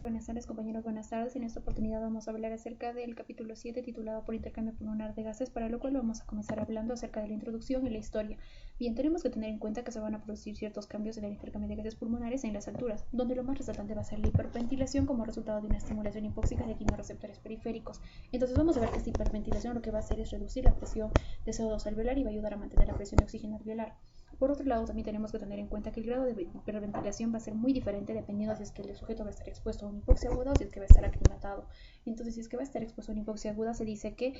Buenas tardes compañeros, buenas tardes. En esta oportunidad vamos a hablar acerca del capítulo 7 titulado por intercambio pulmonar de gases, para lo cual vamos a comenzar hablando acerca de la introducción y la historia. Bien, tenemos que tener en cuenta que se van a producir ciertos cambios en el intercambio de gases pulmonares en las alturas, donde lo más resaltante va a ser la hiperventilación como resultado de una estimulación hipóxica de quimiorreceptores periféricos. Entonces vamos a ver que esta hiperventilación lo que va a hacer es reducir la presión de CO2 alveolar y va a ayudar a mantener la presión de oxígeno alveolar. Por otro lado, también tenemos que tener en cuenta que el grado de hiperventilación va a ser muy diferente dependiendo si es que el sujeto va a estar expuesto a una hipoxia aguda o si es que va a estar aclimatado. Entonces, si es que va a estar expuesto a una hipoxia aguda, se dice que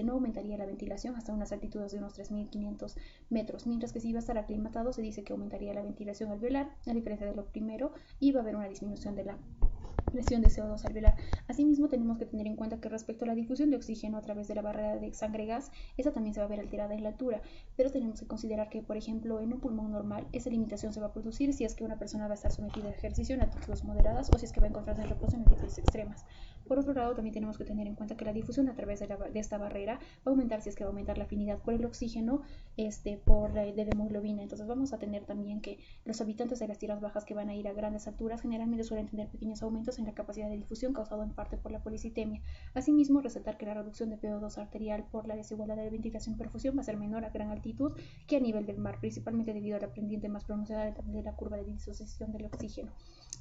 no aumentaría la ventilación hasta unas altitudes de unos 3.500 metros, mientras que si va a estar aclimatado, se dice que aumentaría la ventilación alveolar, a diferencia de lo primero, y va a haber una disminución de la presión de CO2 alveolar. Asimismo, tenemos que tener en cuenta que respecto a la difusión de oxígeno a través de la barrera de sangre-gas, esa también se va a ver alterada en la altura, pero tenemos que considerar que, por ejemplo, en un pulmón normal, esa limitación se va a producir si es que una persona va a estar sometida a ejercicio en altitudes moderadas o si es que va a encontrarse en reposo en altitudes extremas. Por otro lado, también tenemos que tener en cuenta que la difusión a través de esta barrera va a aumentar si es que va a aumentar la afinidad por el oxígeno por la de hemoglobina. Entonces vamos a tener también que los habitantes de las tierras bajas que van a ir a grandes alturas generalmente suelen tener pequeños aumentos en la capacidad de difusión causado en parte por la policitemia. Asimismo, resaltar que la reducción de PO2 arterial por la desigualdad de ventilación-perfusión va a ser menor a gran altitud que a nivel del mar, principalmente debido a la pendiente más pronunciada de la curva de disociación del oxígeno.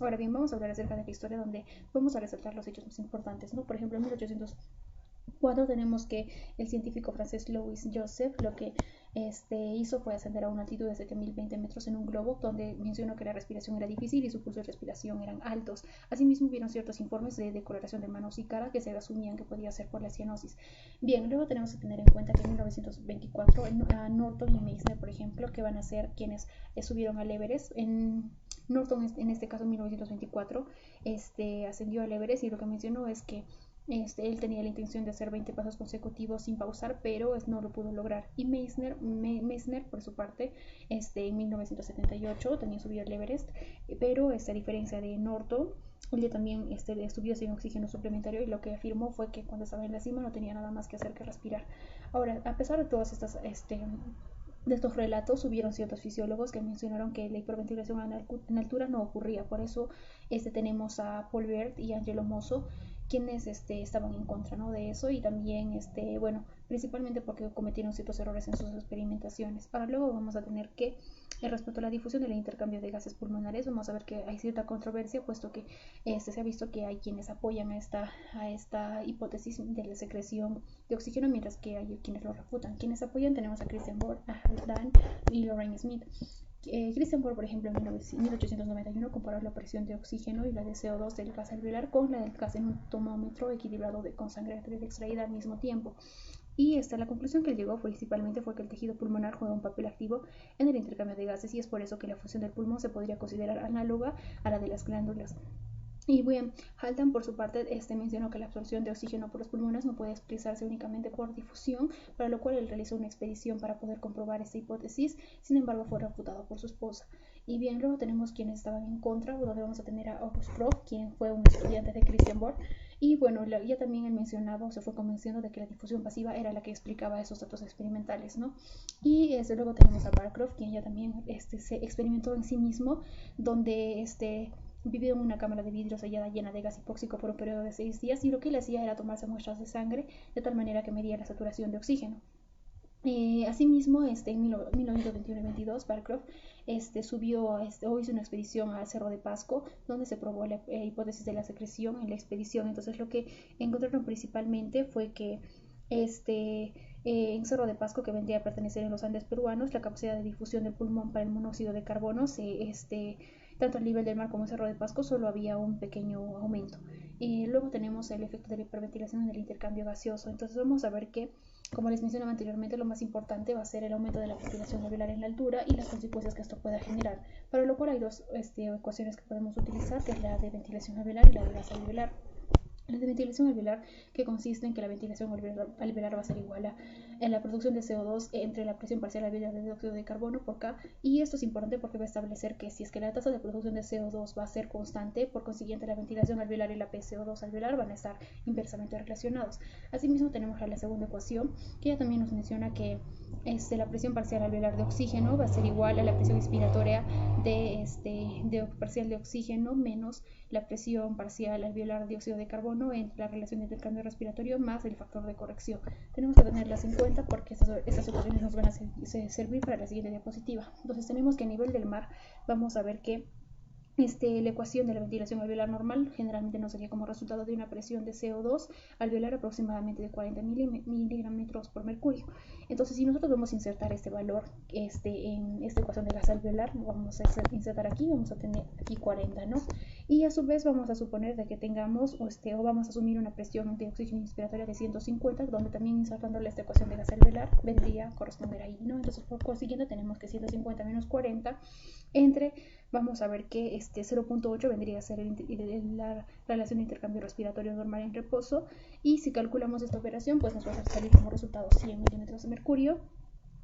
Ahora bien, vamos a hablar acerca de la historia donde vamos a resaltar los hechos más importantes, ¿no? Por ejemplo, en 1804 tenemos que el científico francés Louis Joseph lo que hizo fue ascender a una altitud de 7.020 metros en un globo, donde mencionó que la respiración era difícil y su pulso de respiración eran altos. Asimismo, hubieron ciertos informes de decoloración de manos y cara que se asumían que podía ser por la cianosis. Bien, luego tenemos que tener en cuenta que en 1924 a Norton y Meissner, por ejemplo, que van a ser quienes subieron al Everest. Norton, en este caso en 1924, ascendió al Everest y lo que mencionó es que él tenía la intención de hacer 20 pasos consecutivos sin pausar, pero no lo pudo lograr. Y Meissner, por su parte, en 1978 también subió al Everest, pero a diferencia de Norton, él también subió sin oxígeno suplementario y lo que afirmó fue que cuando estaba en la cima no tenía nada más que hacer que respirar. Ahora, a pesar de todas estas de estos relatos, hubieron ciertos fisiólogos que mencionaron que la hiperventilación en altura no ocurría. Por eso tenemos a Paul Bert y Angelo Mosso, quienes estaban en contra, ¿no?, de eso, y también principalmente porque cometieron ciertos errores en sus experimentaciones. Ahora luego vamos a tener que respecto a la difusión del intercambio de gases pulmonares, vamos a ver que hay cierta controversia, puesto que se ha visto que hay quienes apoyan a esta hipótesis de la secreción de oxígeno, mientras que hay quienes lo refutan. Quienes apoyan tenemos a Christian Bohr, a Dan y Lorraine Smith. Christian Bohr, por ejemplo, en 1891 comparó la presión de oxígeno y la de CO2 del gas alveolar con la del gas en un tomómetro equilibrado con sangre arterial extraída al mismo tiempo. Y la conclusión que él llegó principalmente fue que el tejido pulmonar juega un papel activo en el intercambio de gases, y es por eso que la función del pulmón se podría considerar análoga a la de las glándulas. Y bien, Haldan por su parte mencionó que la absorción de oxígeno por los pulmones no puede expresarse únicamente por difusión, para lo cual él realizó una expedición para poder comprobar esta hipótesis. Sin embargo, fue refutado por su esposa. Y bien, luego tenemos quienes estaban en contra, donde vamos a tener a August Prof, quien fue un estudiante de Christian Bohr. Y bueno, ya también él mencionaba o se fue convenciendo de que la difusión pasiva era la que explicaba esos datos experimentales, ¿no? Y luego tenemos a Barcroft, quien ya también se experimentó en sí mismo, donde vivió en una cámara de vidrio sellada llena de gas hipóxico por un periodo de 6 días, y lo que él hacía era tomarse muestras de sangre de tal manera que medía la saturación de oxígeno. Asimismo, en 1921 y 22, Barcroft subió o hizo una expedición al Cerro de Pasco, donde se probó la hipótesis de la secreción en la expedición. Entonces, lo que encontraron principalmente fue que en Cerro de Pasco, que vendría a pertenecer en los Andes peruanos, la capacidad de difusión del pulmón para el monóxido de carbono tanto al nivel del mar como en Cerro de Pasco solo había un pequeño aumento. Luego tenemos el efecto de la hiperventilación en el intercambio gaseoso. Entonces vamos a ver que, como les mencionaba anteriormente, lo más importante va a ser el aumento de la ventilación alveolar en la altura y las consecuencias que esto pueda generar, para lo cual hay dos ecuaciones que podemos utilizar, que es la de ventilación alveolar y la de gas alveolar. La ventilación alveolar, que consiste en que la ventilación alveolar va a ser igual a la producción de CO2 entre la presión parcial alveolar de dióxido de carbono por K, y esto es importante porque va a establecer que si es que la tasa de producción de CO2 va a ser constante, por consiguiente la ventilación alveolar y la PCO2 alveolar van a estar inversamente relacionados. Asimismo tenemos la segunda ecuación, que ya también nos menciona que la presión parcial alveolar de oxígeno va a ser igual a la presión inspiratoria parcial de oxígeno menos la presión parcial alveolar de dióxido de carbono entre la relación de intercambio respiratorio más el factor de corrección. Tenemos que tenerlas en cuenta porque estas ecuaciones nos van a servir para la siguiente diapositiva. Entonces tenemos que a nivel del mar vamos a ver que la ecuación de la ventilación alveolar normal generalmente nos daría como resultado de una presión de CO2 alveolar aproximadamente de 40 miligramos por mercurio. Entonces, si nosotros vamos a insertar este valor en esta ecuación de gas alveolar, vamos a insertar aquí, vamos a tener aquí 40, ¿no? Y a su vez vamos a suponer de que tengamos o vamos a asumir una presión de oxígeno inspiratoria de 150, donde también insertándole esta ecuación de gas alveolar vendría a corresponder ahí, ¿no? Entonces, por consiguiente, tenemos que 150 menos 40 entre, vamos a ver que 0.8 vendría a ser la relación de intercambio respiratorio normal en reposo, y si calculamos esta operación pues nos va a salir como resultado 100 milímetros de mercurio.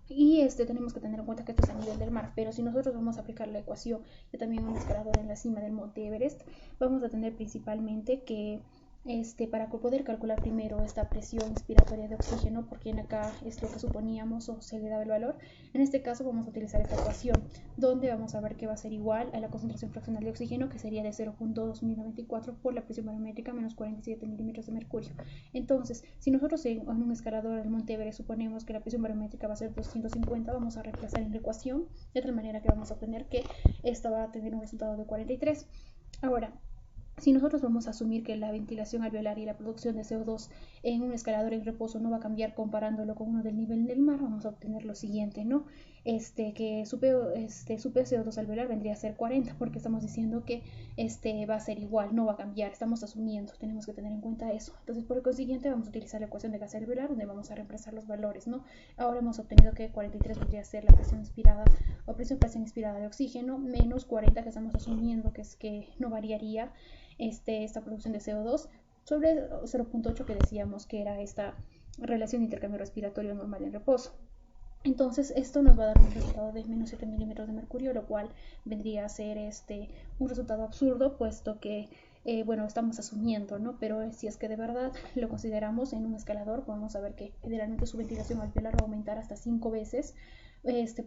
Y tenemos que tener en cuenta que esto es a nivel del mar, pero si nosotros vamos a aplicar la ecuación de también un escalador en la cima del monte Everest, vamos a tener principalmente que para poder calcular primero esta presión inspiratoria de oxígeno, porque en acá es lo que suponíamos o se le daba el valor. En este caso vamos a utilizar esta ecuación, donde vamos a ver que va a ser igual a la concentración fraccional de oxígeno, que sería de 0.2094 por la presión barométrica menos 47 milímetros de mercurio. Entonces, si nosotros en un escalador del monte Everest suponemos que la presión barométrica va a ser 250, vamos a reemplazar en la ecuación, de tal manera que vamos a obtener que esta va a tener un resultado de 43. Ahora, si nosotros vamos a asumir que la ventilación alveolar y la producción de CO2 en un escalador en reposo no va a cambiar comparándolo con uno del nivel del mar, vamos a obtener lo siguiente, ¿no? Que su PCO2 alveolar vendría a ser 40, porque estamos diciendo que va a ser igual, no va a cambiar, estamos asumiendo, tenemos que tener en cuenta eso. Entonces, por el consiguiente, vamos a utilizar la ecuación de gas alveolar, donde vamos a reemplazar los valores, ¿no? Ahora hemos obtenido que 43 vendría a ser la presión inspirada o presión inspirada de oxígeno, menos 40, que estamos asumiendo que es que no variaría esta producción de CO2, sobre 0.8 que decíamos que era esta relación de intercambio respiratorio normal en reposo. Entonces esto nos va a dar un resultado de menos 7 milímetros de mercurio, lo cual vendría a ser un resultado absurdo, puesto que bueno, estamos asumiendo, ¿no? Pero si es que de verdad lo consideramos en un escalador, podemos saber que generalmente su ventilación alveolar va a aumentar hasta 5 veces,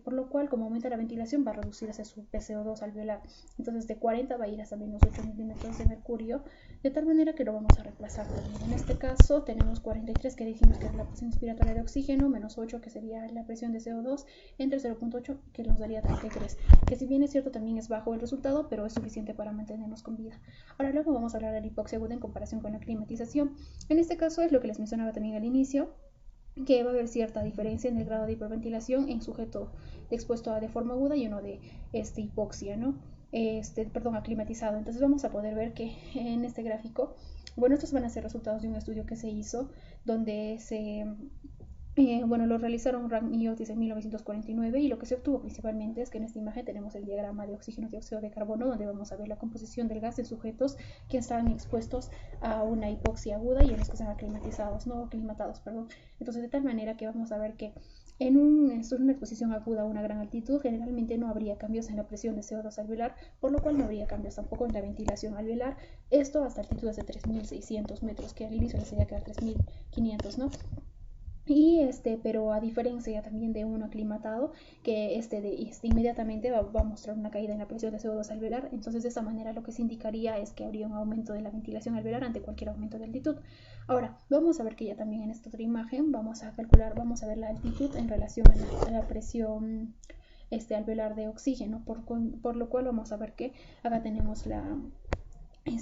por lo cual, como aumenta la ventilación, va a reducirse su PCO2 alveolar. Entonces, de 40 va a ir hasta menos 8 milímetros de mercurio, de tal manera que lo vamos a reemplazar también. En este caso, tenemos 43, que dijimos que es la presión inspiratoria de oxígeno, menos 8, que sería la presión de CO2, entre 0.8, que nos daría 33. Que si bien es cierto, también es bajo el resultado, pero es suficiente para mantenernos con vida. Ahora, luego vamos a hablar de la hipoxia aguda en comparación con la climatización. En este caso, es lo que les mencionaba también al inicio, que va a haber cierta diferencia en el grado de hiperventilación en sujeto expuesto de forma aguda y uno de hipoxia, ¿no? Aclimatizado. Entonces vamos a poder ver que en este gráfico, bueno, estos van a ser resultados de un estudio que se hizo donde lo realizaron Rank y Otis en 1949, y lo que se obtuvo principalmente es que en esta imagen tenemos el diagrama de oxígeno y dióxido de carbono, donde vamos a ver la composición del gas en sujetos que están expuestos a una hipoxia aguda y en los que están aclimatados. Entonces, de tal manera que vamos a ver que en una exposición aguda a una gran altitud generalmente no habría cambios en la presión de CO2 alveolar, por lo cual no habría cambios tampoco en la ventilación alveolar, esto hasta altitudes de 3.600 metros, que al inicio les sería quedar 3.500, ¿no? Y pero a diferencia también de uno aclimatado, que inmediatamente va a mostrar una caída en la presión de CO2 alveolar. Entonces, de esa manera lo que se indicaría es que habría un aumento de la ventilación alveolar ante cualquier aumento de altitud. Ahora, vamos a ver que ya también en esta otra imagen vamos a ver la altitud en relación a la presión alveolar de oxígeno, por lo cual vamos a ver que acá tenemos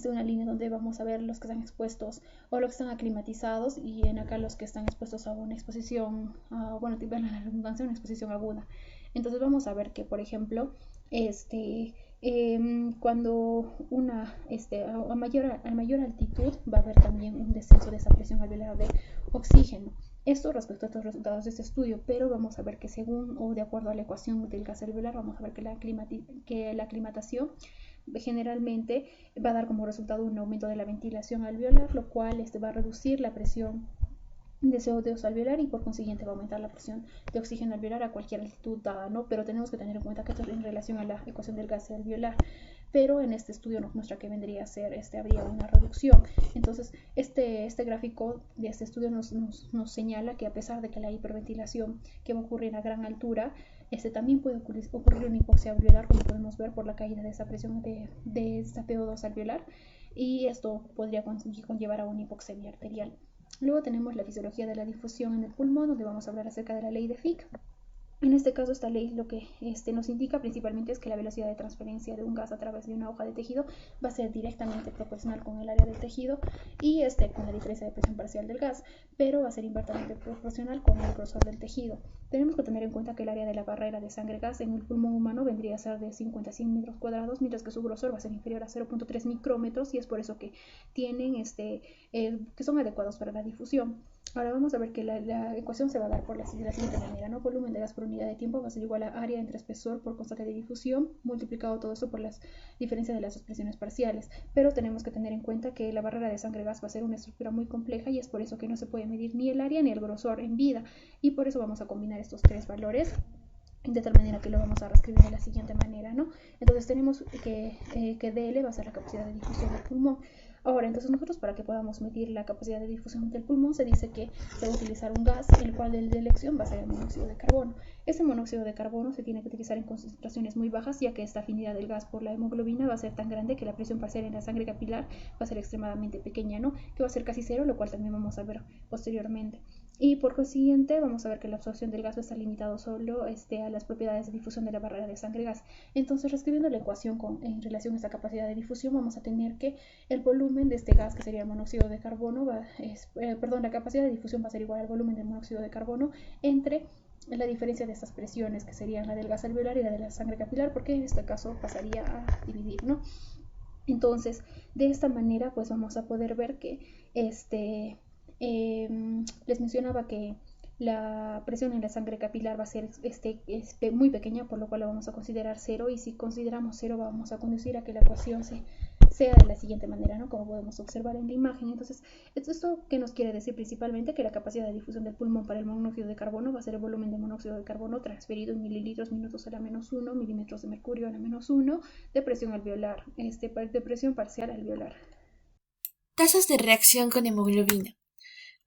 una línea donde vamos a ver los que están expuestos o los que están aclimatizados, y en acá los que están expuestos a una exposición, la redundancia, una exposición aguda. Entonces vamos a ver que, por ejemplo, cuando a mayor altitud va a haber también un descenso de esa presión alveolar de oxígeno. Esto respecto a estos resultados de este estudio, pero vamos a ver que según o de acuerdo a la ecuación del gas alveolar, vamos a ver que la aclimatación generalmente va a dar como resultado un aumento de la ventilación alveolar, lo cual va a reducir la presión de CO2 alveolar y por consiguiente va a aumentar la presión de oxígeno alveolar a cualquier altitud dada, ¿no? Pero tenemos que tener en cuenta que esto es en relación a la ecuación del gas alveolar. Pero en este estudio nos muestra que vendría a ser, habría una reducción. Entonces, este gráfico de este estudio nos señala que a pesar de que la hiperventilación que va a ocurrir a gran altura, también puede ocurrir una hipoxia alveolar, como podemos ver por la caída de esa presión de esta PO2 alveolar, y esto podría conllevar a una hipoxemia arterial. Luego tenemos la fisiología de la difusión en el pulmón, donde vamos a hablar acerca de la ley de Fick. En este caso, esta ley lo que nos indica principalmente es que la velocidad de transferencia de un gas a través de una hoja de tejido va a ser directamente proporcional con el área del tejido y con la diferencia de presión parcial del gas, pero va a ser inversamente proporcional con el grosor del tejido. Tenemos que tener en cuenta que el área de la barrera de sangre-gas en el pulmón humano vendría a ser de 50 a 100 metros cuadrados, mientras que su grosor va a ser inferior a 0.3 micrómetros y es por eso que tienen que son adecuados para la difusión. Ahora vamos a ver que la ecuación se va a dar por la siguiente manera, ¿no? Volumen de gas por unidad de tiempo va a ser igual a área entre espesor por constante de difusión, multiplicado todo eso por las diferencias de las expresiones parciales. Pero tenemos que tener en cuenta que la barrera de sangre-gas va a ser una estructura muy compleja y es por eso que no se puede medir ni el área ni el grosor en vida. Y por eso vamos a combinar estos tres valores de tal manera que lo vamos a reescribir de la siguiente manera, ¿no? Entonces tenemos que DL va a ser la capacidad de difusión del pulmón. Ahora, entonces nosotros para que podamos medir la capacidad de difusión del pulmón se dice que se va a utilizar un gas, el cual el de elección va a ser el monóxido de carbono. Ese monóxido de carbono se tiene que utilizar en concentraciones muy bajas, ya que esta afinidad del gas por la hemoglobina va a ser tan grande que la presión parcial en la sangre capilar va a ser extremadamente pequeña, ¿no? Que va a ser casi cero, lo cual también vamos a ver posteriormente. Y por consiguiente vamos a ver que la absorción del gas va a estar limitado solo a las propiedades de difusión de la barrera de sangre-gas. Entonces, reescribiendo la ecuación en relación a esta capacidad de difusión, vamos a tener que el volumen de este gas, que sería el monóxido de carbono, la capacidad de difusión va a ser igual al volumen del monóxido de carbono entre la diferencia de estas presiones, que serían la del gas alveolar y la de la sangre capilar, porque en este caso pasaría a dividir, ¿no? Entonces, de esta manera, pues vamos a poder ver que les mencionaba que la presión en la sangre capilar va a ser muy pequeña, por lo cual la vamos a considerar cero, y si consideramos cero vamos a conducir a que la ecuación sea de la siguiente manera, ¿no? Como podemos observar en la imagen. Entonces, ¿esto qué nos quiere decir? Principalmente que la capacidad de difusión del pulmón para el monóxido de carbono va a ser el volumen de monóxido de carbono transferido en mililitros minutos a la -1, milímetros de mercurio a la -1, de presión alveolar, de presión parcial alveolar. Tasas de reacción con hemoglobina.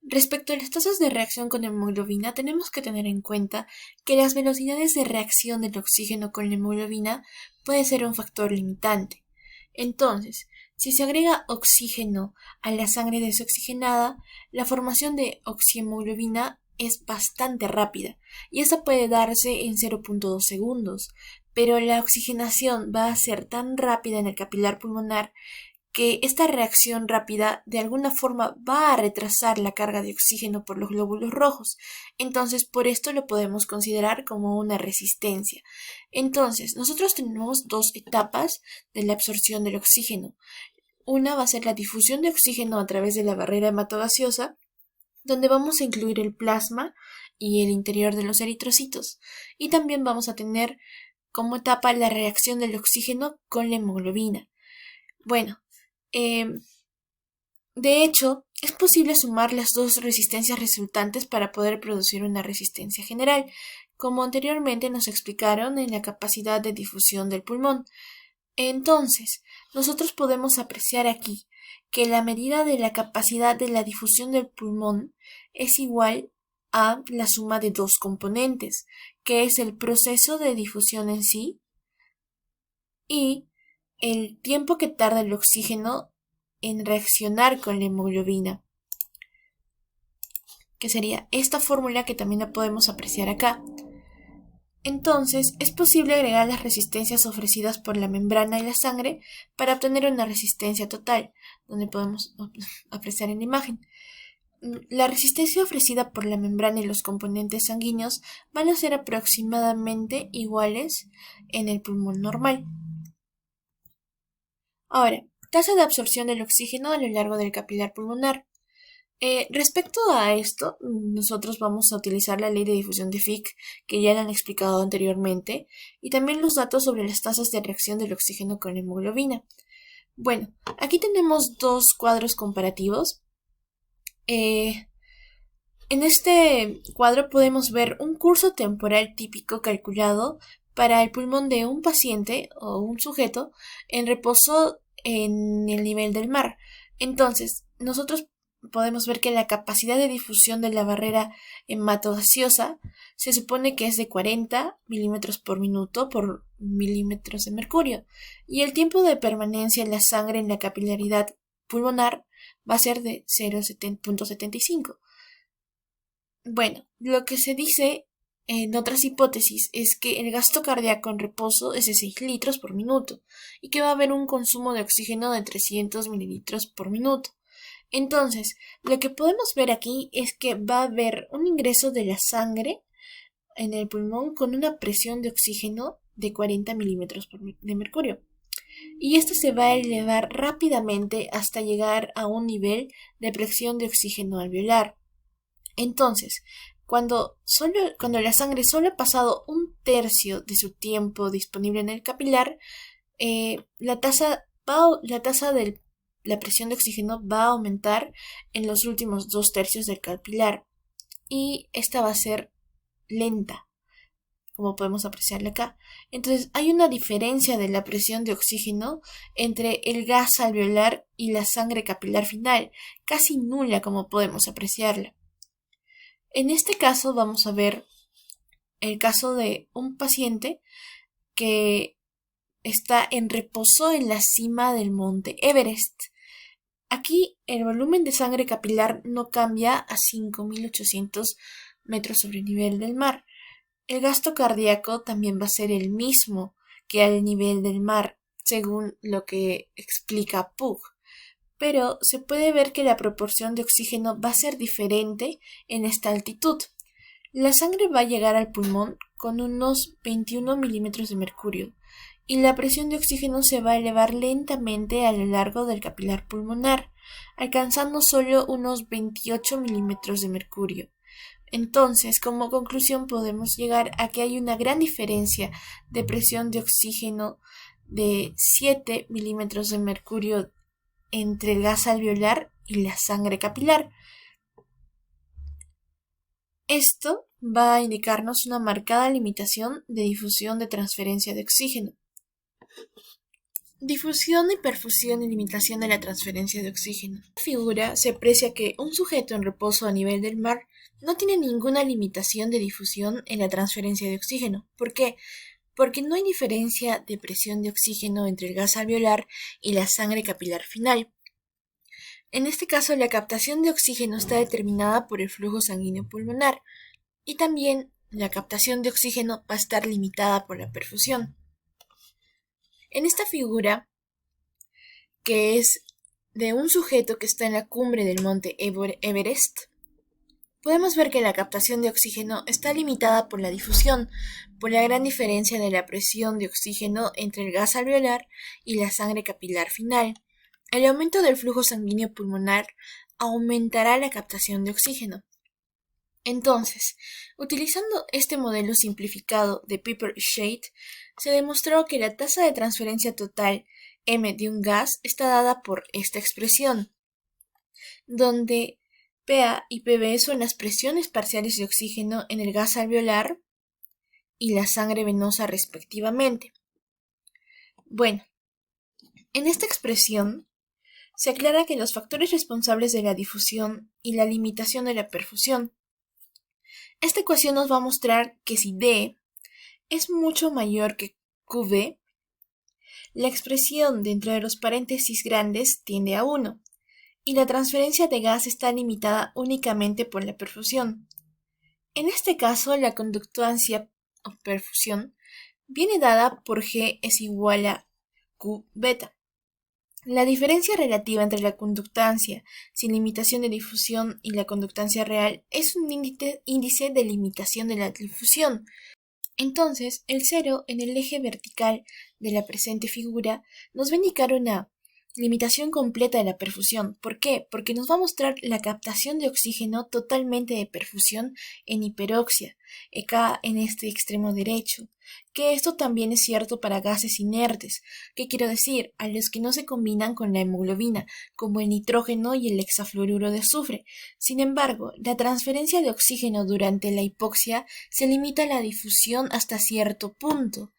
Respecto a las tasas de reacción con hemoglobina, tenemos que tener en cuenta que las velocidades de reacción del oxígeno con la hemoglobina puede ser un factor limitante. Entonces, si se agrega oxígeno a la sangre desoxigenada, la formación de oxihemoglobina es bastante rápida y esta puede darse en 0.2 segundos, pero la oxigenación va a ser tan rápida en el capilar pulmonar que esta reacción rápida de alguna forma va a retrasar la carga de oxígeno por los glóbulos rojos. Entonces, por esto lo podemos considerar como una resistencia. Entonces, nosotros tenemos dos etapas de la absorción del oxígeno. Una va a ser la difusión de oxígeno a través de la barrera hematogaseosa, donde vamos a incluir el plasma y el interior de los eritrocitos. Y también vamos a tener como etapa la reacción del oxígeno con la hemoglobina. Bueno, de hecho, es posible sumar las dos resistencias resultantes para poder producir una resistencia general, como anteriormente nos explicaron en la capacidad de difusión del pulmón. Entonces, nosotros podemos apreciar aquí que la medida de la capacidad de la difusión del pulmón es igual a la suma de dos componentes, que es el proceso de difusión en sí y el tiempo que tarda el oxígeno en reaccionar con la hemoglobina, que sería esta fórmula que también la podemos apreciar acá. Entonces, es posible agregar las resistencias ofrecidas por la membrana y la sangre para obtener una resistencia total, donde podemos apreciar en la imagen. La resistencia ofrecida por la membrana y los componentes sanguíneos van a ser aproximadamente iguales en el pulmón normal. Ahora, tasa de absorción del oxígeno a lo largo del capilar pulmonar. Respecto a esto, nosotros vamos a utilizar la ley de difusión de Fick, que ya la han explicado anteriormente, y también los datos sobre las tasas de reacción del oxígeno con la hemoglobina. Bueno, aquí tenemos dos cuadros comparativos. En este cuadro podemos ver un curso temporal típico calculado para el pulmón de un paciente o un sujeto en reposo en el nivel del mar. Entonces, nosotros podemos ver que la capacidad de difusión de la barrera hematogaseosa se supone que es de 40 milímetros por minuto por milímetros de mercurio, y el tiempo de permanencia en la sangre en la capilaridad pulmonar va a ser de 0,75. Bueno, lo que se dice en otras hipótesis es que el gasto cardíaco en reposo es de 6 litros por minuto y que va a haber un consumo de oxígeno de 300 mililitros por minuto. Entonces, lo que podemos ver aquí es que va a haber un ingreso de la sangre en el pulmón con una presión de oxígeno de 40 milímetros de mercurio. Y esto se va a elevar rápidamente hasta llegar a un nivel de presión de oxígeno alveolar. Entonces, cuando la sangre solo ha pasado un tercio de su tiempo disponible en el capilar, la tasa de la presión de oxígeno va a aumentar en los últimos 2 tercios del capilar, y esta va a ser lenta, como podemos apreciarla acá. Entonces, hay una diferencia de la presión de oxígeno entre el gas alveolar y la sangre capilar final, casi nula, como podemos apreciarla. En este caso vamos a ver el caso de un paciente que está en reposo en la cima del monte Everest. Aquí el volumen de sangre capilar no cambia a 5.800 metros sobre el nivel del mar. El gasto cardíaco también va a ser el mismo que al nivel del mar, según lo que explica Pugh. Pero se puede ver que la proporción de oxígeno va a ser diferente en esta altitud. La sangre va a llegar al pulmón con unos 21 milímetros de mercurio, y la presión de oxígeno se va a elevar lentamente a lo largo del capilar pulmonar, alcanzando solo unos 28 milímetros de mercurio. Entonces, como conclusión, podemos llegar a que hay una gran diferencia de presión de oxígeno de 7 milímetros de mercurio entre el gas alveolar y la sangre capilar. Esto va a indicarnos una marcada limitación de difusión de transferencia de oxígeno. Difusión y perfusión y limitación de la transferencia de oxígeno. En esta figura se aprecia que un sujeto en reposo a nivel del mar no tiene ninguna limitación de difusión en la transferencia de oxígeno. ¿Por qué? Porque no hay diferencia de presión de oxígeno entre el gas alveolar y la sangre capilar final. En este caso, la captación de oxígeno está determinada por el flujo sanguíneo pulmonar, y también la captación de oxígeno va a estar limitada por la perfusión. En esta figura, que es de un sujeto que está en la cumbre del monte Everest, podemos ver que la captación de oxígeno está limitada por la difusión, por la gran diferencia de la presión de oxígeno entre el gas alveolar y la sangre capilar final. El aumento del flujo sanguíneo pulmonar aumentará la captación de oxígeno. Entonces, utilizando este modelo simplificado de Piper-Shade, se demostró que la tasa de transferencia total M de un gas está dada por esta expresión, donde PA y PB son las presiones parciales de oxígeno en el gas alveolar y la sangre venosa respectivamente. Bueno, en esta expresión se aclara que los factores responsables de la difusión y la limitación de la perfusión. Esta ecuación nos va a mostrar que si D es mucho mayor que QV, la expresión dentro de los paréntesis grandes tiende a 1, y la transferencia de gas está limitada únicamente por la perfusión. En este caso, la conductancia o perfusión viene dada por G es igual a Q beta. La diferencia relativa entre la conductancia sin limitación de difusión y la conductancia real es un índice de limitación de la difusión. Entonces, el cero en el eje vertical de la presente figura nos va a indicar una limitación completa de la perfusión. ¿Por qué? Porque nos va a mostrar la captación de oxígeno totalmente de perfusión en hiperoxia, acá en este extremo derecho, que esto también es cierto para gases inertes. ¿Qué quiero decir? A los que no se combinan con la hemoglobina, como el nitrógeno y el hexafluoruro de azufre. Sin embargo, la transferencia de oxígeno durante la hipoxia se limita a la difusión hasta cierto punto.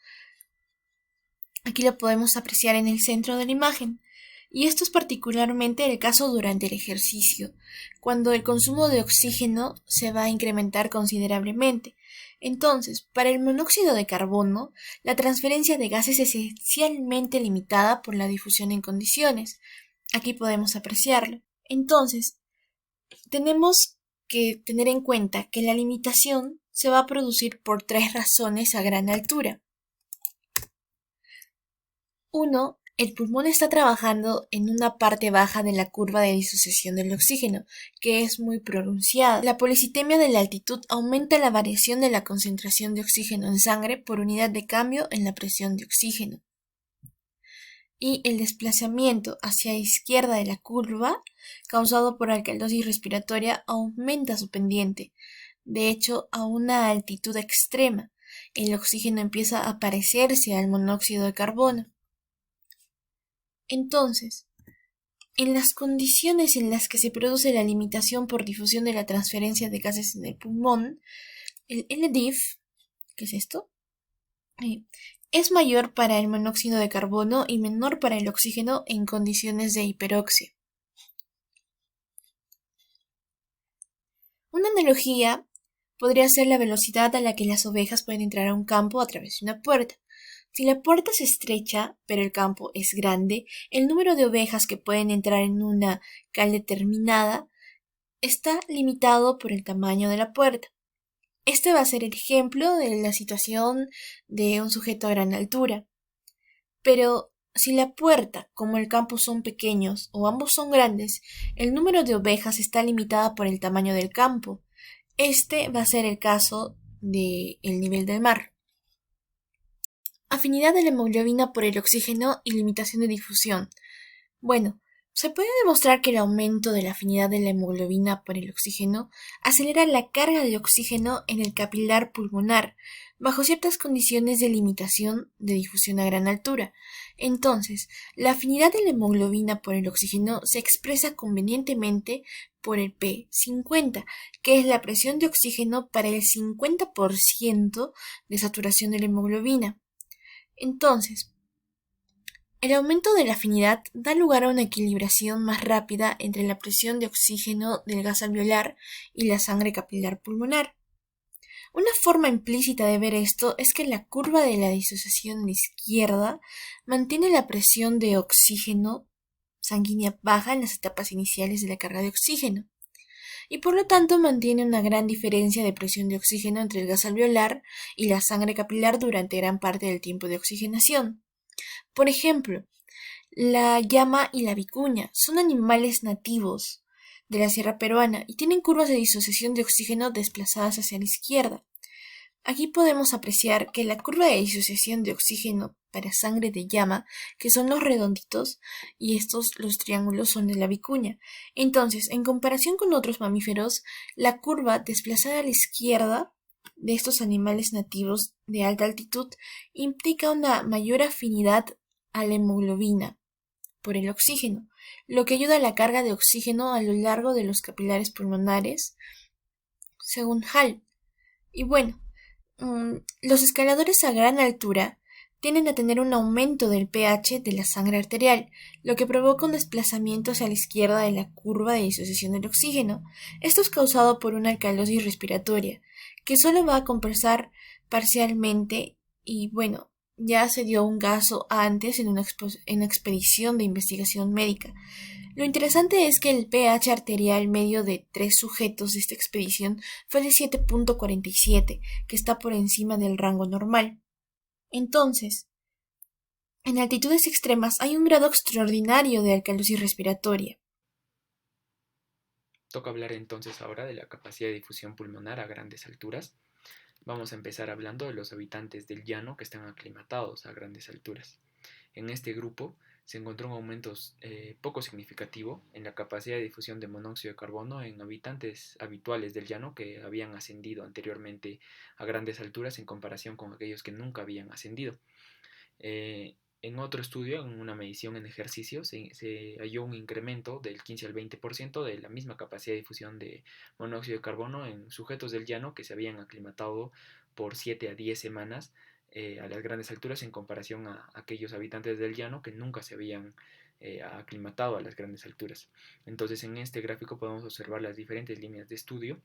Aquí lo podemos apreciar en el centro de la imagen. Y esto es particularmente el caso durante el ejercicio, cuando el consumo de oxígeno se va a incrementar considerablemente. Entonces, para el monóxido de carbono, la transferencia de gas es esencialmente limitada por la difusión en condiciones. Aquí podemos apreciarlo. Entonces, tenemos que tener en cuenta que la limitación se va a producir por 3 razones a gran altura. 1. El pulmón está trabajando en una parte baja de la curva de disociación del oxígeno, que es muy pronunciada. La policitemia de la altitud aumenta la variación de la concentración de oxígeno en sangre por unidad de cambio en la presión de oxígeno. Y el desplazamiento hacia izquierda de la curva, causado por alcalosis respiratoria, aumenta su pendiente. De hecho, a una altitud extrema, el oxígeno empieza a parecerse al monóxido de carbono. Entonces, en las condiciones en las que se produce la limitación por difusión de la transferencia de gases en el pulmón, el LDIF, ¿qué es esto? Es mayor para el monóxido de carbono y menor para el oxígeno en condiciones de hiperoxia. Una analogía podría ser la velocidad a la que las ovejas pueden entrar a un campo a través de una puerta. Si la puerta es estrecha, pero el campo es grande, el número de ovejas que pueden entrar en una cal determinada está limitado por el tamaño de la puerta. Este va a ser el ejemplo de la situación de un sujeto a gran altura. Pero si la puerta, como el campo son pequeños o ambos son grandes, el número de ovejas está limitado por el tamaño del campo. Este va a ser el caso del nivel del mar. Afinidad de la hemoglobina por el oxígeno y limitación de difusión. Bueno, se puede demostrar que el aumento de la afinidad de la hemoglobina por el oxígeno acelera la carga de oxígeno en el capilar pulmonar, bajo ciertas condiciones de limitación de difusión a gran altura. Entonces, la afinidad de la hemoglobina por el oxígeno se expresa convenientemente por el P50, que es la presión de oxígeno para el 50% de saturación de la hemoglobina. Entonces, el aumento de la afinidad da lugar a una equilibración más rápida entre la presión de oxígeno del gas alveolar y la sangre capilar pulmonar. Una forma implícita de ver esto es que la curva de la disociación a la izquierda mantiene la presión de oxígeno sanguínea baja en las etapas iniciales de la carga de oxígeno, y por lo tanto mantiene una gran diferencia de presión de oxígeno entre el gas alveolar y la sangre capilar durante gran parte del tiempo de oxigenación. Por ejemplo, la llama y la vicuña son animales nativos de la sierra peruana y tienen curvas de disociación de oxígeno desplazadas hacia la izquierda. Aquí podemos apreciar que la curva de disociación de oxígeno para sangre de llama, que son los redonditos, y los triángulos son de la vicuña. Entonces, en comparación con otros mamíferos, la curva desplazada a la izquierda de estos animales nativos de alta altitud implica una mayor afinidad a la hemoglobina por el oxígeno, lo que ayuda a la carga de oxígeno a lo largo de los capilares pulmonares, según Hall. Y bueno, los escaladores a gran altura tienden a tener un aumento del pH de la sangre arterial, lo que provoca un desplazamiento hacia la izquierda de la curva de disociación del oxígeno. Esto es causado por una alcalosis respiratoria, que solo va a compensar parcialmente y bueno, ya se dio un caso antes en una expedición de investigación médica. Lo interesante es que el pH arterial medio de 3 sujetos de esta expedición fue de 7.47, que está por encima del rango normal. Entonces, en altitudes extremas hay un grado extraordinario de alcalosis respiratoria. Toca hablar entonces ahora de la capacidad de difusión pulmonar a grandes alturas. Vamos a empezar hablando de los habitantes del llano que están aclimatados a grandes alturas. En este grupo se encontró un aumento poco significativo en la capacidad de difusión de monóxido de carbono en habitantes habituales del llano que habían ascendido anteriormente a grandes alturas en comparación con aquellos que nunca habían ascendido. En otro estudio, en una medición en ejercicios, se halló un incremento del 15 al 20% de la misma capacidad de difusión de monóxido de carbono en sujetos del llano que se habían aclimatado por 7 a 10 semanas a las grandes alturas en comparación a aquellos habitantes del llano que nunca se habían aclimatado a las grandes alturas. Entonces, en este gráfico podemos observar las diferentes líneas de estudio.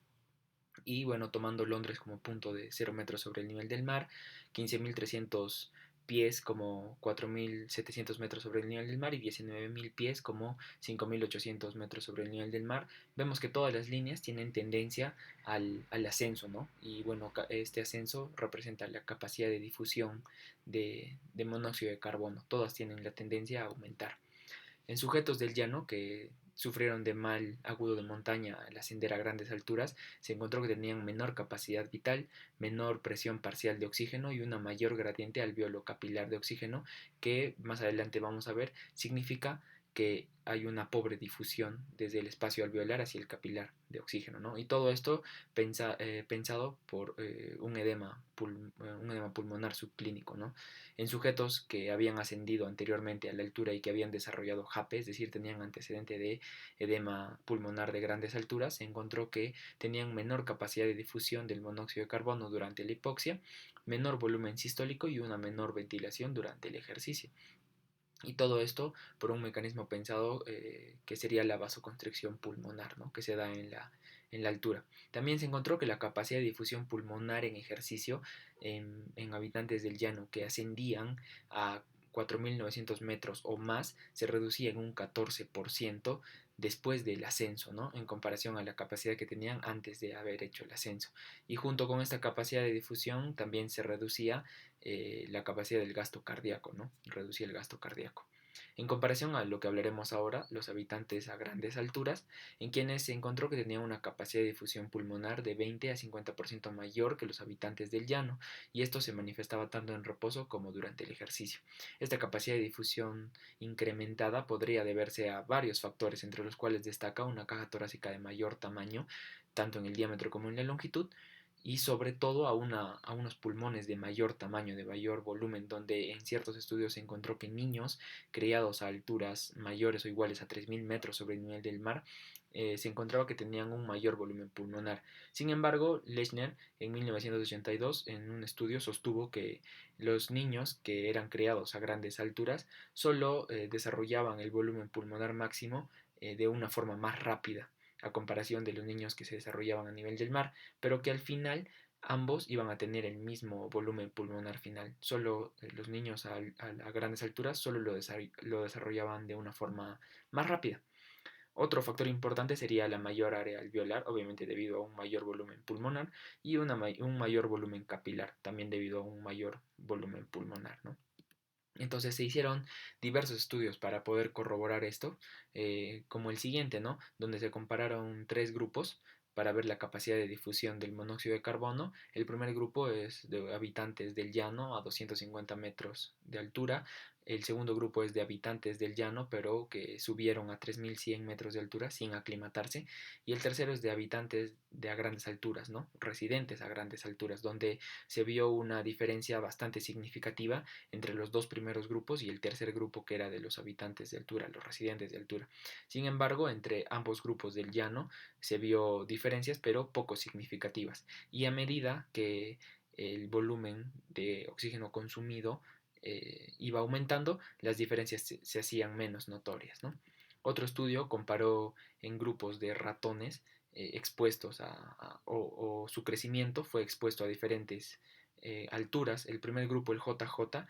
Y bueno, tomando Londres como punto de 0 metros sobre el nivel del mar, 15.300 pies como 4.700 metros sobre el nivel del mar y 19.000 pies como 5.800 metros sobre el nivel del mar, vemos que todas las líneas tienen tendencia al ascenso, ¿no? Y bueno, este ascenso representa la capacidad de difusión de monóxido de carbono. Todas tienen la tendencia a aumentar. En sujetos del llano que sufrieron de mal agudo de montaña al ascender a grandes alturas, se encontró que tenían menor capacidad vital, menor presión parcial de oxígeno y una mayor gradiente alveolo capilar de oxígeno, que más adelante vamos a ver significa que hay una pobre difusión desde el espacio alveolar hacia el capilar de oxígeno, ¿no? Y todo esto pensado por un edema pulmonar subclínico, ¿no? En sujetos que habían ascendido anteriormente a la altura y que habían desarrollado JAPE, es decir, tenían antecedente de edema pulmonar de grandes alturas, se encontró que tenían menor capacidad de difusión del monóxido de carbono durante la hipoxia, menor volumen sistólico y una menor ventilación durante el ejercicio. Y todo esto por un mecanismo pensado que sería la vasoconstricción pulmonar, ¿no? Que se da en la altura. También se encontró que la capacidad de difusión pulmonar en ejercicio en habitantes del llano que ascendían a 4.900 metros o más se reducía en un 14% después del ascenso, ¿no? En comparación a la capacidad que tenían antes de haber hecho el ascenso. Y junto con esta capacidad de difusión también se reducía la capacidad del gasto cardíaco, ¿no? Reducía el gasto cardíaco. En comparación a lo que hablaremos ahora, los habitantes a grandes alturas, en quienes se encontró que tenían una capacidad de difusión pulmonar de 20 a 50% mayor que los habitantes del llano, y esto se manifestaba tanto en reposo como durante el ejercicio. Esta capacidad de difusión incrementada podría deberse a varios factores, entre los cuales destaca una caja torácica de mayor tamaño, tanto en el diámetro como en la longitud, y sobre todo a unos pulmones de mayor tamaño, de mayor volumen, donde en ciertos estudios se encontró que niños criados a alturas mayores o iguales a 3.000 metros sobre el nivel del mar se encontraba que tenían un mayor volumen pulmonar. Sin embargo, Lechner en 1982 en un estudio sostuvo que los niños que eran criados a grandes alturas solo desarrollaban el volumen pulmonar máximo de una forma más rápida a comparación de los niños que se desarrollaban a nivel del mar, pero que al final ambos iban a tener el mismo volumen pulmonar final. Solo los niños a grandes alturas solo lo desarrollaban de una forma más rápida. Otro factor importante sería la mayor área alveolar, obviamente debido a un mayor volumen pulmonar, y un mayor volumen capilar, también debido a un mayor volumen pulmonar, ¿no? Entonces se hicieron diversos estudios para poder corroborar esto, como el siguiente, ¿no? Donde se compararon tres grupos para ver la capacidad de difusión del monóxido de carbono. El primer grupo es de habitantes del llano a 250 metros de altura. El segundo grupo es de habitantes del llano, pero que subieron a 3.100 metros de altura sin aclimatarse. Y el tercero es de habitantes de a grandes alturas, ¿no? Residentes a grandes alturas, donde se vio una diferencia bastante significativa entre los dos primeros grupos y el tercer grupo que era de los habitantes de altura, los residentes de altura. Sin embargo, entre ambos grupos del llano se vio diferencias, pero poco significativas. Y a medida que el volumen de oxígeno consumido iba aumentando, las diferencias se hacían menos notorias, ¿no? Otro estudio comparó en grupos de ratones expuestos o su crecimiento fue expuesto a diferentes alturas. El primer grupo, el JJ,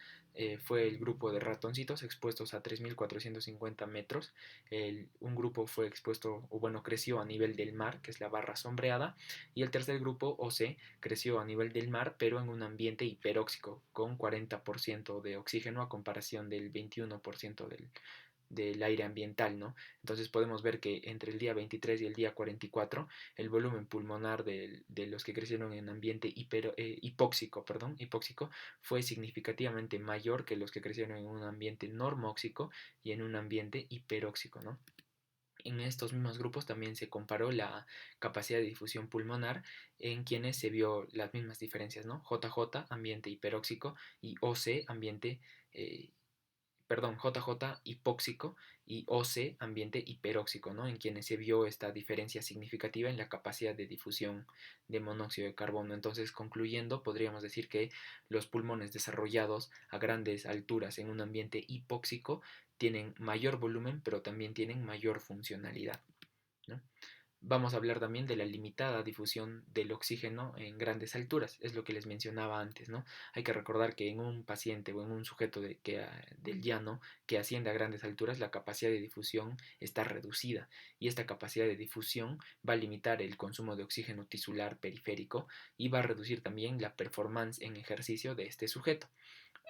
fue el grupo de ratoncitos expuestos a 3.450 metros. Un grupo fue expuesto, o bueno, creció a nivel del mar, que es la barra sombreada, y el tercer grupo, OC, creció a nivel del mar, pero en un ambiente hiperóxico, con 40% de oxígeno a comparación del 21% del aire ambiental, ¿no? Entonces podemos ver que entre el día 23 y el día 44 el volumen pulmonar de los que crecieron en ambiente hipóxico fue significativamente mayor que los que crecieron en un ambiente normóxico y en un ambiente hiperóxico, ¿no? En estos mismos grupos también se comparó la capacidad de difusión pulmonar en quienes se vio las mismas diferencias, ¿no? JJ, ambiente hiperóxico, y OC, eh, JJ hipóxico y OC, ambiente hiperóxico, ¿no? En quienes se vio esta diferencia significativa en la capacidad de difusión de monóxido de carbono. Entonces, concluyendo, podríamos decir que los pulmones desarrollados a grandes alturas en un ambiente hipóxico tienen mayor volumen, pero también tienen mayor funcionalidad, ¿no? Vamos a hablar también de la limitada difusión del oxígeno en grandes alturas, es lo que les mencionaba antes, ¿no? Hay que recordar que en un paciente o en un sujeto del llano que asciende a grandes alturas, la capacidad de difusión está reducida y esta capacidad de difusión va a limitar el consumo de oxígeno tisular periférico y va a reducir también la performance en ejercicio de este sujeto.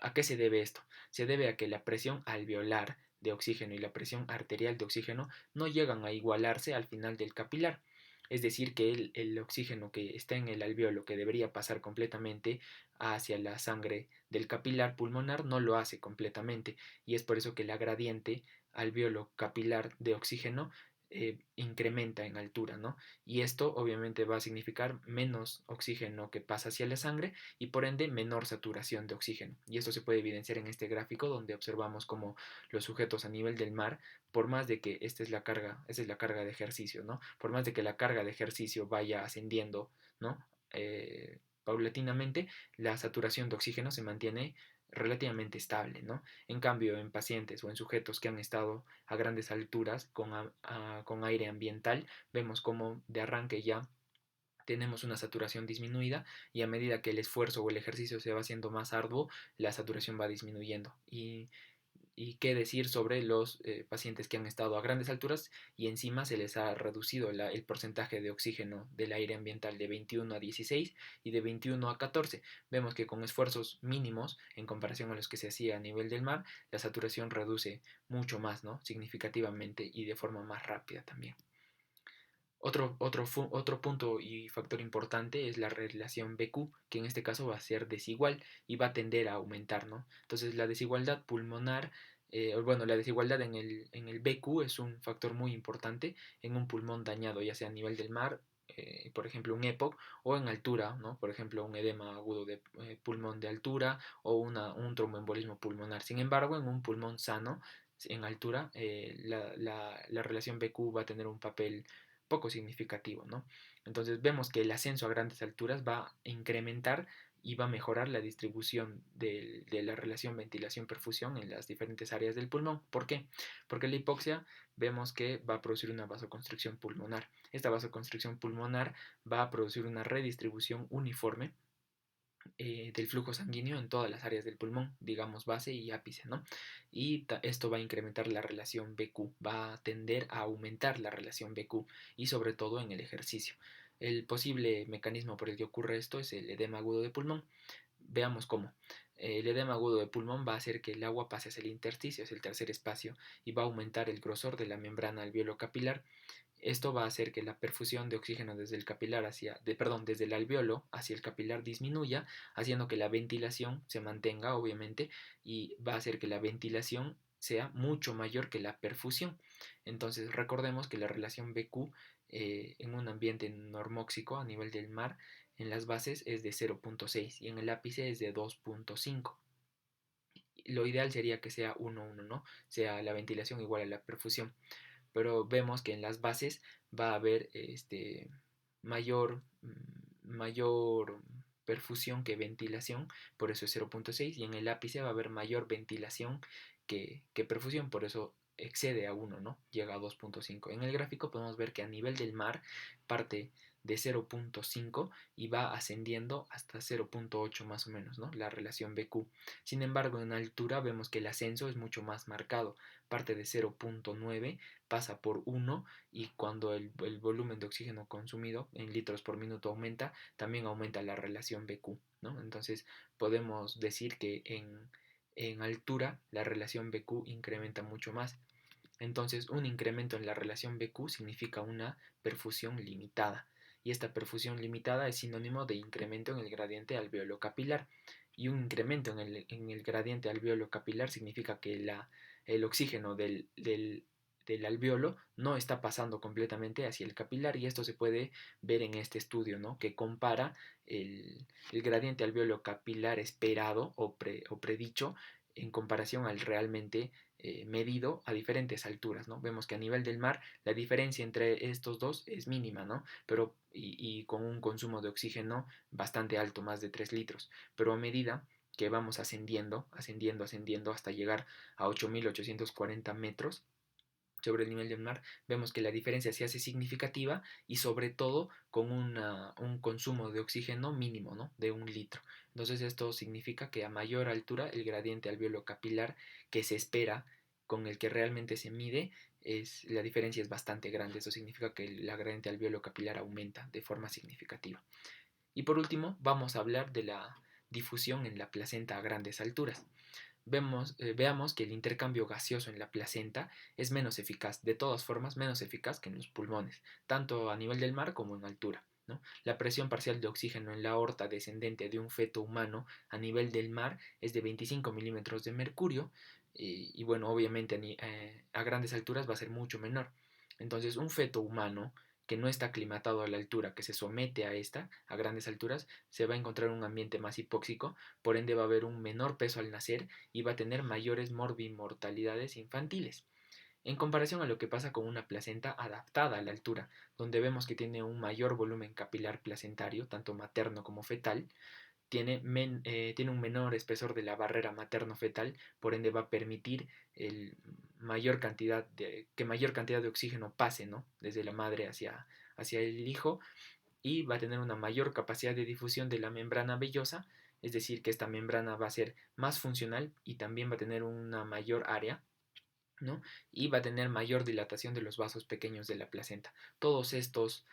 ¿A qué se debe esto? Se debe a que la presión alveolar de oxígeno y la presión arterial de oxígeno no llegan a igualarse al final del capilar. Es decir, que el oxígeno que está en el alveolo, que debería pasar completamente hacia la sangre del capilar pulmonar, no lo hace completamente. Y es por eso que la gradiente alveolo capilar de oxígeno incrementa en altura, ¿no? Y esto obviamente va a significar menos oxígeno que pasa hacia la sangre y por ende menor saturación de oxígeno. Y esto se puede evidenciar en este gráfico donde observamos como los sujetos a nivel del mar, por más de que esta es la carga de ejercicio, ¿no? Por más de que la carga de ejercicio vaya ascendiendo, ¿no? Paulatinamente, la saturación de oxígeno se mantiene relativamente estable, ¿no? En cambio, en pacientes o en sujetos que han estado a grandes alturas con aire ambiental, vemos como de arranque ya tenemos una saturación disminuida y a medida que el esfuerzo o el ejercicio se va haciendo más arduo, la saturación va disminuyendo. Y qué decir sobre los pacientes que han estado a grandes alturas y encima se les ha reducido el porcentaje de oxígeno del aire ambiental de 21 a 16 y de 21 a 14. Vemos que con esfuerzos mínimos en comparación a los que se hacía a nivel del mar, la saturación reduce mucho más, ¿no? Significativamente y de forma más rápida también. Otro punto y factor importante es la relación BQ, que en este caso va a ser desigual y va a tender a aumentar, ¿no? Entonces la desigualdad pulmonar, la desigualdad en el BQ es un factor muy importante en un pulmón dañado, ya sea a nivel del mar, por ejemplo un EPOC, o en altura, ¿no? Por ejemplo un edema agudo de pulmón de altura o un tromboembolismo pulmonar. Sin embargo, en un pulmón sano, en altura, la relación BQ va a tener un papel poco significativo, ¿no? Entonces vemos que el ascenso a grandes alturas va a incrementar y va a mejorar la distribución de la relación ventilación-perfusión en las diferentes áreas del pulmón. ¿Por qué? Porque la hipoxia vemos que va a producir una vasoconstricción pulmonar. Esta vasoconstricción pulmonar va a producir una redistribución uniforme del flujo sanguíneo en todas las áreas del pulmón, digamos base y ápice, ¿no? Y esto va a incrementar la relación BQ, va a tender a aumentar la relación BQ y sobre todo en el ejercicio. El posible mecanismo por el que ocurre esto es el edema agudo de pulmón. Veamos cómo. El edema agudo de pulmón va a hacer que el agua pase hacia el intersticio, es el tercer espacio, y va a aumentar el grosor de la membrana alveolo capilar. Esto va a hacer que la perfusión de oxígeno desde el capilar desde el alveolo hacia el capilar disminuya, haciendo que la ventilación se mantenga, obviamente, y va a hacer que la ventilación sea mucho mayor que la perfusión. Entonces, recordemos que la relación BQ en un ambiente normóxico a nivel del mar, en las bases es de 0.6 y en el ápice es de 2.5. Lo ideal sería que sea 1,1, ¿no? Sea la ventilación igual a la perfusión, pero vemos que en las bases va a haber mayor perfusión que ventilación, por eso es 0.6, y en el ápice va a haber mayor ventilación que perfusión, por eso excede a 1, ¿no? Llega a 2.5. En el gráfico podemos ver que a nivel del mar parte de 0.5 y va ascendiendo hasta 0.8 más o menos, ¿no? La relación BQ. Sin embargo, en altura vemos que el ascenso es mucho más marcado, parte de 0.9, pasa por 1 y cuando el volumen de oxígeno consumido en litros por minuto aumenta, también aumenta la relación BQ, ¿no? Entonces podemos decir que en altura la relación BQ incrementa mucho más. Entonces, un incremento en la relación BQ significa una perfusión limitada. Y esta perfusión limitada es sinónimo de incremento en el gradiente alveolo capilar. Y un incremento en el gradiente alveolo capilar significa que el oxígeno del alveolo no está pasando completamente hacia el capilar, y esto se puede ver en este estudio, ¿no? Que compara el gradiente alveolo capilar esperado o predicho en comparación al realmente medido a diferentes alturas, ¿no? Vemos que a nivel del mar la diferencia entre estos dos es mínima, ¿no? Pero, y con un consumo de oxígeno bastante alto, más de 3 litros, pero a medida que vamos ascendiendo hasta llegar a 8.840 metros sobre el nivel del mar, vemos que la diferencia se hace significativa, y sobre todo con un consumo de oxígeno mínimo, ¿no? De 1 litro. Entonces esto significa que a mayor altura el gradiente alveolo capilar que se espera, con el que realmente se mide, la diferencia es bastante grande. Eso significa que la gradiente alveolo capilar aumenta de forma significativa. Y por último, vamos a hablar de la difusión en la placenta a grandes alturas. Veamos que el intercambio gaseoso en la placenta es menos eficaz, de todas formas menos eficaz que en los pulmones, tanto a nivel del mar como en altura, ¿no? La presión parcial de oxígeno en la aorta descendente de un feto humano a nivel del mar es de 25 milímetros de mercurio, y bueno, obviamente a grandes alturas va a ser mucho menor. Entonces, un feto humano que no está aclimatado a la altura, que se somete a grandes alturas, se va a encontrar en un ambiente más hipóxico, por ende va a haber un menor peso al nacer y va a tener mayores morbimortalidades infantiles. En comparación a lo que pasa con una placenta adaptada a la altura, donde vemos que tiene un mayor volumen capilar placentario, tanto materno como fetal, tiene un menor espesor de la barrera materno-fetal, por ende va a permitir que mayor cantidad de oxígeno pase, ¿no? Desde la madre hacia el hijo, y va a tener una mayor capacidad de difusión de la membrana vellosa, es decir, que esta membrana va a ser más funcional y también va a tener una mayor área, ¿no? Y va a tener mayor dilatación de los vasos pequeños de la placenta. Todos estos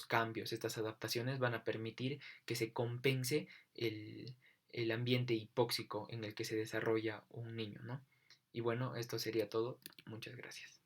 cambios, estas adaptaciones van a permitir que se compense el ambiente hipóxico en el que se desarrolla un niño, ¿no? Y bueno, esto sería todo. Muchas gracias.